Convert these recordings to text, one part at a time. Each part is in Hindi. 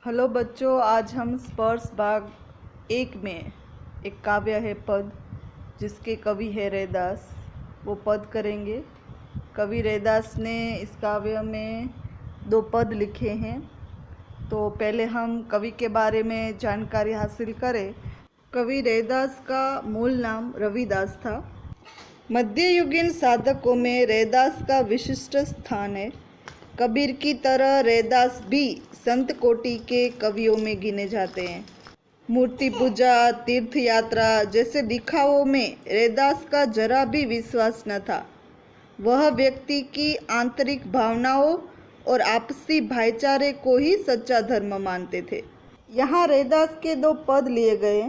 हेलो बच्चों, आज हम स्पर्श भाग 1 में एक काव्य है पद, जिसके कवि है रैदास। वो पद करेंगे। कवि रैदास ने इस काव्य में 2 पद लिखे हैं। तो पहले हम कवि के बारे में जानकारी हासिल करें। कवि रैदास का मूल नाम रविदास था। मध्ययुगीन साधकों में रैदास का विशिष्ट स्थान है। कबीर की तरह रैदास भी संत कोटि के कवियों में गिने जाते हैं। मूर्ति पूजा, तीर्थ यात्रा जैसे दिखावों में रैदास का जरा भी विश्वास न था। वह व्यक्ति की आंतरिक भावनाओं और आपसी भाईचारे को ही सच्चा धर्म मानते थे। यहाँ रैदास के 2 पद लिए गए।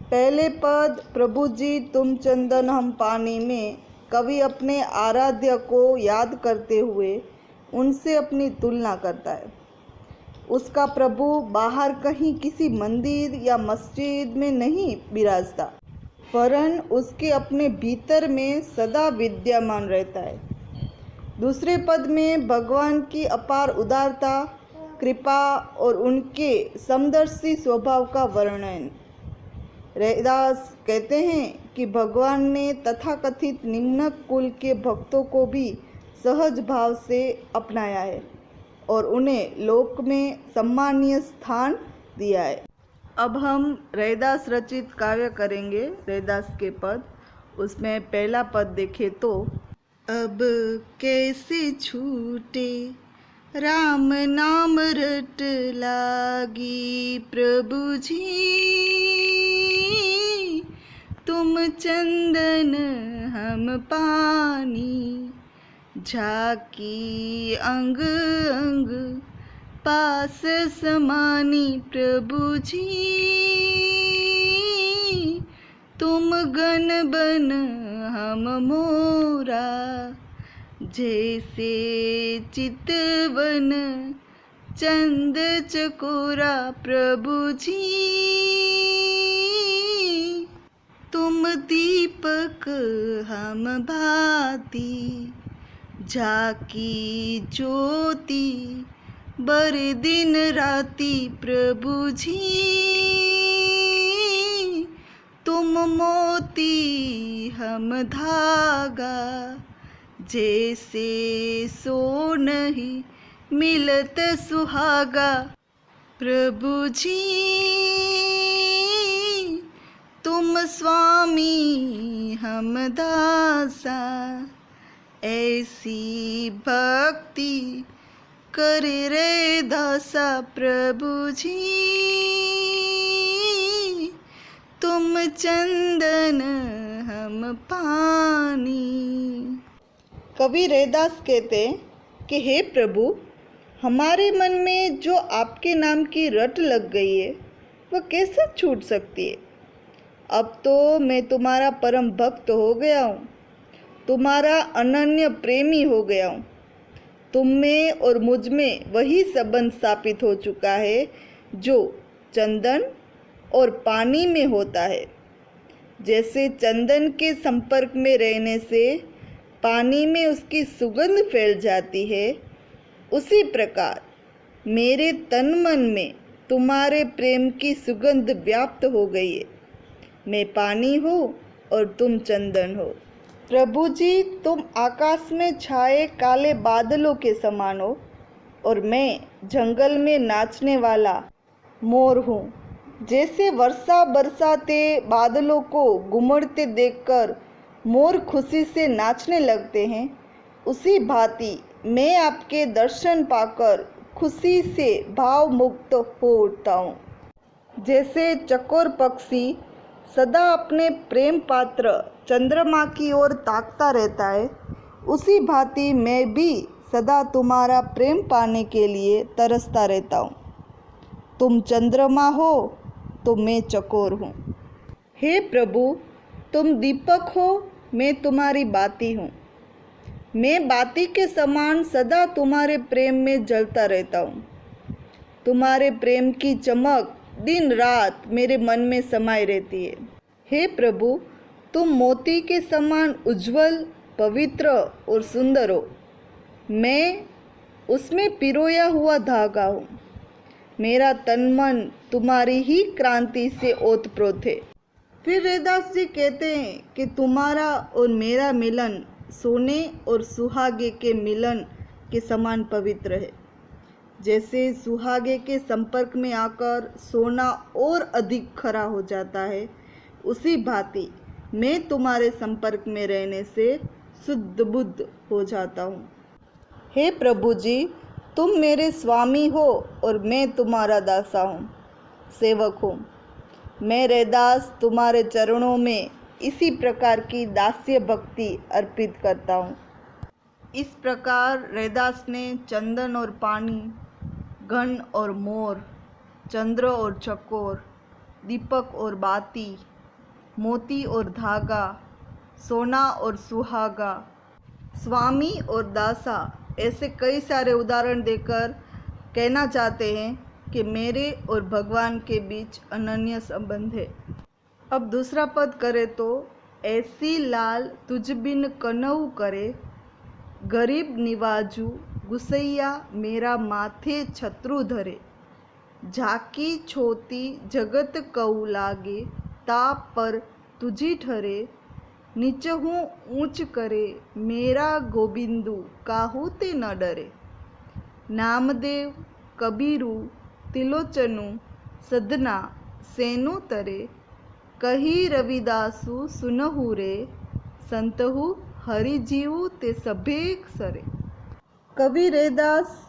पहले पद प्रभु जी तुम चंदन हम पानी में कवि अपने आराध्य को याद करते हुए उनसे अपनी तुलना करता है। उसका प्रभु बाहर कहीं किसी मंदिर या मस्जिद में नहीं विराजता, वरन उसके अपने भीतर में सदा विद्यमान रहता है। दूसरे पद में भगवान की अपार उदारता, कृपा और उनके समदर्शी स्वभाव का वर्णन। रैदास कहते हैं कि भगवान ने तथाकथित निम्न कुल के भक्तों को भी सहज भाव से अपनाया है और उन्हें लोक में सम्मानीय स्थान दिया है। अब हम रैदास रचित काव्य करेंगे। रैदास के पद, उसमें पहला पद देखें तो, अब कैसे छूटे राम नाम रट लागी प्रभु जी, तुम चंदन हम पानी, झाकी अंग अंग पास समानी प्रभु जी, तुम गण बन हम मोरा, जैसे चितवन चंद चकोरा प्रभु जी, तुम दीपक हम भाती, झाकी ज्योति बर दिन राती प्रभु जी, तुम मोती हम धागा, जैसे सोनहि मिलत सुहागा प्रभु जी, तुम स्वामी हम दासा, ऐसी भक्ति करे रे दासा प्रभु जी, तुम चंदन हम पानी। कवि रैदास कहते कि हे प्रभु, हमारे मन में जो आपके नाम की रट लग गई है वह कैसे छूट सकती है। अब तो मैं तुम्हारा परम भक्त हो गया हूँ, तुम्हारा अनन्य प्रेमी हो गया हूँ। तुम में और मुझ में वही संबंध स्थापित हो चुका है जो चंदन और पानी में होता है। जैसे चंदन के संपर्क में रहने से पानी में उसकी सुगंध फैल जाती है, उसी प्रकार मेरे तन मन में तुम्हारे प्रेम की सुगंध व्याप्त हो गई है। मैं पानी हूँ और तुम चंदन हो। प्रभु जी, तुम आकाश में छाए काले बादलों के समान हो और मैं जंगल में नाचने वाला मोर हूँ। जैसे वर्षा बरसाते बादलों को घुमड़ते देखकर मोर खुशी से नाचने लगते हैं, उसी भांति मैं आपके दर्शन पाकर खुशी से भाव मुक्त हो उठता हूँ। जैसे चकोर पक्षी सदा अपने प्रेम पात्र चंद्रमा की ओर ताकता रहता है, उसी भांति मैं भी सदा तुम्हारा प्रेम पाने के लिए तरसता रहता हूँ। तुम चंद्रमा हो तो मैं चकोर हूँ। हे प्रभु, तुम दीपक हो, मैं तुम्हारी बाती हूँ। मैं बाती के समान सदा तुम्हारे प्रेम में जलता रहता हूँ। तुम्हारे प्रेम की चमक दिन रात मेरे मन में समाई रहती है। हे प्रभु, तुम मोती के समान उज्जवल, पवित्र और सुंदर हो। मैं उसमें पिरोया हुआ धागा हूँ। मेरा तन मन तुम्हारी ही क्रांति से ओतप्रोत है। फिर रैदास जी कहते हैं कि तुम्हारा और मेरा मिलन सोने और सुहागे के मिलन के समान पवित्र है। जैसे सुहागे के संपर्क में आकर सोना और अधिक खरा हो जाता है, उसी भांति मैं तुम्हारे संपर्क में रहने से शुद्ध बुद्ध हो जाता हूँ। हे प्रभु जी, तुम मेरे स्वामी हो और मैं तुम्हारा दासा हूँ, सेवक हूँ। मैं रैदास तुम्हारे चरणों में इसी प्रकार की दास्य भक्ति अर्पित करता हूँ। इस प्रकार रैदास ने चंदन और पानी, घन और मोर, चंद्र और चकोर, दीपक और बाती, मोती और धागा, सोना और सुहागा, स्वामी और दासा, ऐसे कई सारे उदाहरण देकर कहना चाहते हैं कि मेरे और भगवान के बीच अनन्य संबंध है। अब दूसरा पद करे तो, ऐसी लाल तुझ बिन कनऊ करे, गरीब निवाजू गुसैया मेरा माथे छत्रु धरे, झाकी छोती जगत कऊ लागे, ताप पर तुझी ठरे, नीचहू ऊंच करे मेरा गोबिंदू काहू ते न डरे। नामदेव कबीरू तिलोचनु सदना सेनु तरे, कही रविदासु सुनहु रे, संतहु हरिजीव ते सभेक सरे। कवि रैदास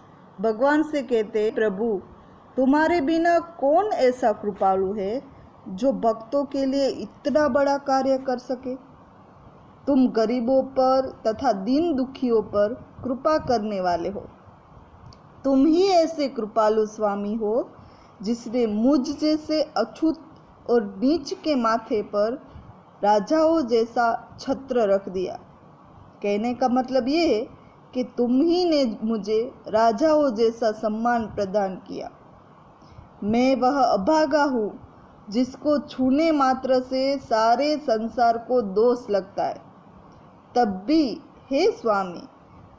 भगवान से कहते, प्रभु तुम्हारे बिना कौन ऐसा कृपालु है जो भक्तों के लिए इतना बड़ा कार्य कर सके। तुम गरीबों पर तथा दीन दुखियों पर कृपा करने वाले हो। तुम ही ऐसे कृपालु स्वामी हो जिसने मुझ जैसे अछूत और नीच के माथे पर राजाओं जैसा छत्र रख दिया। कहने का मतलब ये है कि तुम ही ने मुझे राजाओं जैसा सम्मान प्रदान किया। मैं वह अभागा हूँ जिसको छूने मात्र से सारे संसार को दोष लगता है। तब भी हे स्वामी,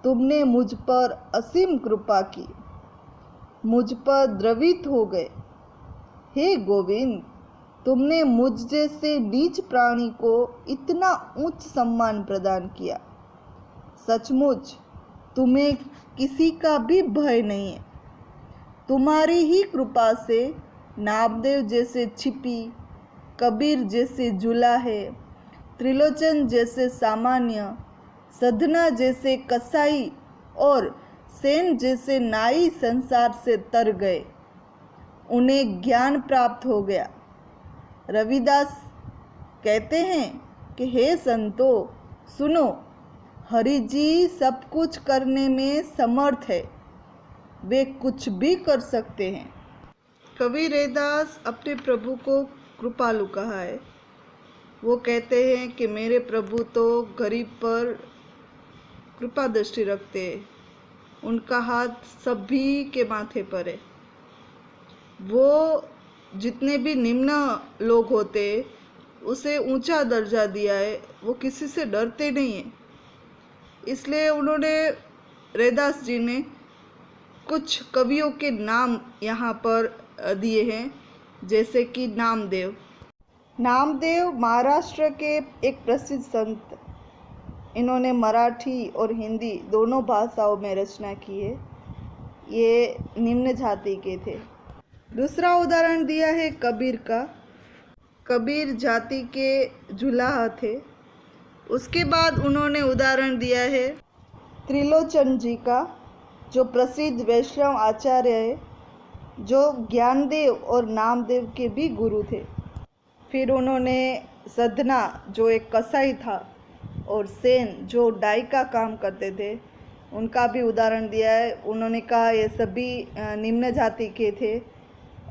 तुमने मुझ पर असीम कृपा की, मुझ पर द्रवित हो गए। हे गोविंद, तुमने मुझ जैसे नीच प्राणी को इतना उच्च सम्मान प्रदान किया। सचमुच तुम्हें किसी का भी भय नहीं है। तुम्हारी ही कृपा से नामदेव जैसे छिपी, कबीर जैसे जुलाहे, त्रिलोचन जैसे सामान्य, सधना जैसे कसाई और सेन जैसे नाई संसार से तर गए। उन्हें ज्ञान प्राप्त हो गया। रविदास कहते हैं कि हे संतो सुनो, हरि जी सब कुछ करने में समर्थ है, वे कुछ भी कर सकते हैं। कवि रैदास अपने प्रभु को कृपालु कहा है। वो कहते हैं कि मेरे प्रभु तो गरीब पर कृपा दृष्टि रखते हैं, उनका हाथ सभी के माथे पर है। वो जितने भी निम्न लोग होते उसे ऊंचा दर्जा दिया है, वो किसी से डरते नहीं हैं। इसलिए उन्होंने रैदास जी ने कुछ कवियों के नाम यहाँ पर दिए हैं, जैसे कि नामदेव। नामदेव महाराष्ट्र के एक प्रसिद्ध संत। इन्होंने मराठी और हिंदी दोनों भाषाओं में रचना की है। ये निम्न जाति के थे। दूसरा उदाहरण दिया है कबीर का। कबीर जाति के जुलाहा थे। उसके बाद उन्होंने उदाहरण दिया है त्रिलोचन जी का, जो प्रसिद्ध वैष्णव आचार्य है, जो ज्ञानदेव और नामदेव के भी गुरु थे। फिर उन्होंने सधना जो एक कसाई था और सेन जो डाई का काम करते थे, उनका भी उदाहरण दिया है। उन्होंने कहा ये सभी निम्न जाति के थे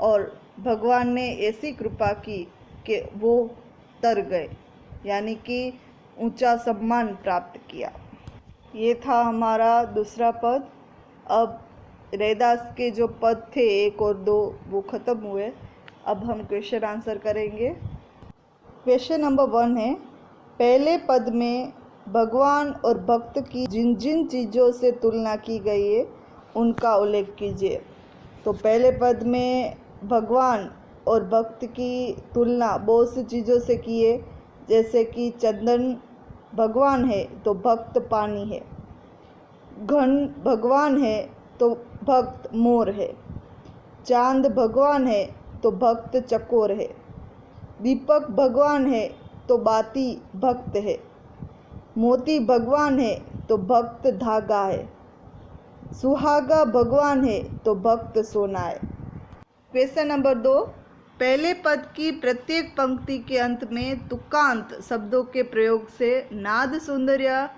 और भगवान ने ऐसी कृपा की कि वो तर गए, यानी कि ऊंचा सम्मान प्राप्त किया। ये था हमारा दूसरा पद। अब रैदास के जो पद थे 1 और 2 वो ख़त्म हुए। अब हम क्वेश्चन आंसर करेंगे। क्वेश्चन नंबर 1 है, पहले पद में भगवान और भक्त की जिन जिन चीज़ों से तुलना की गई है उनका उल्लेख कीजिए। तो पहले पद में भगवान और भक्त की तुलना बहुत सी चीज़ों से की है, जैसे कि चंदन भगवान है तो भक्त पानी है, घन भगवान है तो भक्त मोर है, चांद भगवान है तो भक्त चकोर है, दीपक भगवान है तो बाती भक्त है, मोती भगवान है तो भक्त धागा है, सुहागा भगवान है तो भक्त सोना है। क्वेश्चन नंबर 2, पहले पद की प्रत्येक पंक्ति के अंत में तुकांत शब्दों के प्रयोग से नाद सौंदर्य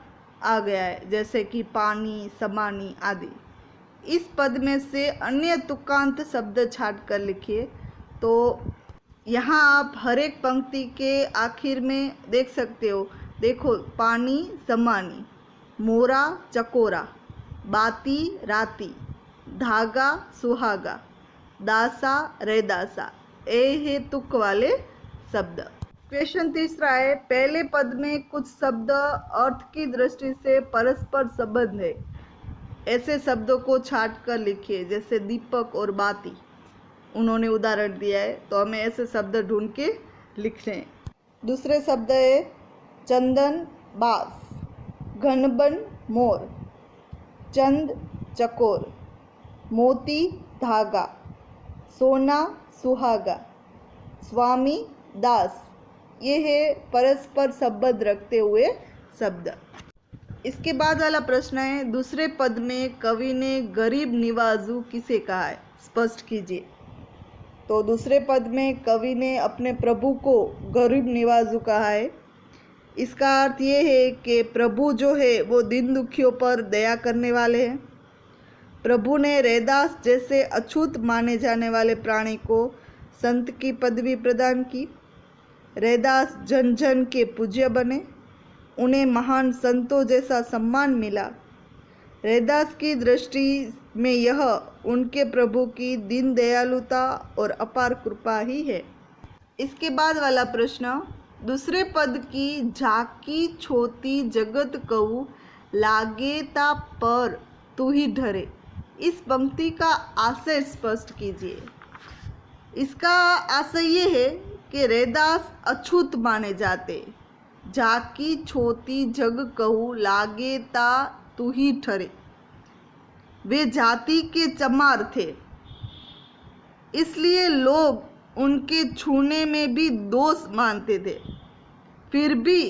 आ गया है, जैसे कि पानी, समानी आदि। इस पद में से अन्य तुकांत शब्द छाट कर लिखिए। तो यहाँ आप हर एक पंक्ति के आखिर में देख सकते हो, देखो पानी समानी, मोरा चकोरा, बाती राती, धागा सुहागा, दासा रेदासा, ये तुक वाले शब्द। क्वेश्चन तीसरा है, पहले पद में कुछ शब्द अर्थ की दृष्टि से परस्पर संबंध है, ऐसे शब्दों को छाट कर लिखिए, जैसे दीपक और बाती। उन्होंने उदाहरण दिया है, तो हमें ऐसे शब्द ढूंढ के लिखने हैं। दूसरे शब्द है चंदन बास, घनबन मोर, चंद चकोर, मोती धागा, सोना सुहागा, स्वामी दास, ये है परस्पर संबंध रखते हुए शब्द। इसके बाद वाला प्रश्न है, दूसरे पद में कवि ने गरीब निवाजू किसे कहा है, स्पष्ट कीजिए। तो दूसरे पद में कवि ने अपने प्रभु को गरीब निवाजू कहा है। इसका अर्थ ये है कि प्रभु जो है वो दीन दुखियों पर दया करने वाले हैं। प्रभु ने रैदास जैसे अछूत माने जाने वाले प्राणी को संत की पदवी प्रदान की। रैदास जन जन के पूज्य बने, उन्हें महान संतों जैसा सम्मान मिला। रैदास की दृष्टि में यह उनके प्रभु की दीन दयालुता और अपार कृपा ही है। इसके बाद वाला प्रश्न, दूसरे पद की झाकी छोती जगत कहू लागे ता पर तू ही ढरे, इस पंक्ति का आशय स्पष्ट कीजिए। इसका आशय ये है कि रैदास अछूत माने जाते। झाकी छोती जग कहू लागे ता तू ही ठरे, वे जाति के चमार थे, इसलिए लोग उनके छूने में भी दोष मानते थे। फिर भी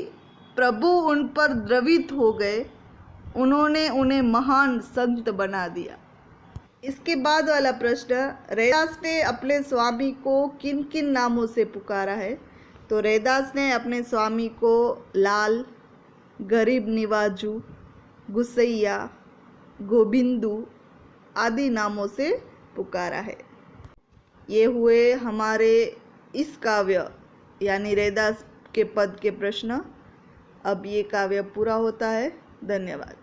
प्रभु उन पर द्रवित हो गए, उन्होंने उन्हें महान संत बना दिया। इसके बाद वाला प्रश्न, रैदास ने अपने स्वामी को किन किन नामों से पुकारा है। तो रैदास ने अपने स्वामी को लाल, गरीब निवाजू, गुसैया, गोबिंदू आदि नामों से पुकारा है। ये हुए हमारे इस काव्य यानी रैदास के पद के प्रश्न। अब ये काव्य पूरा होता है। धन्यवाद।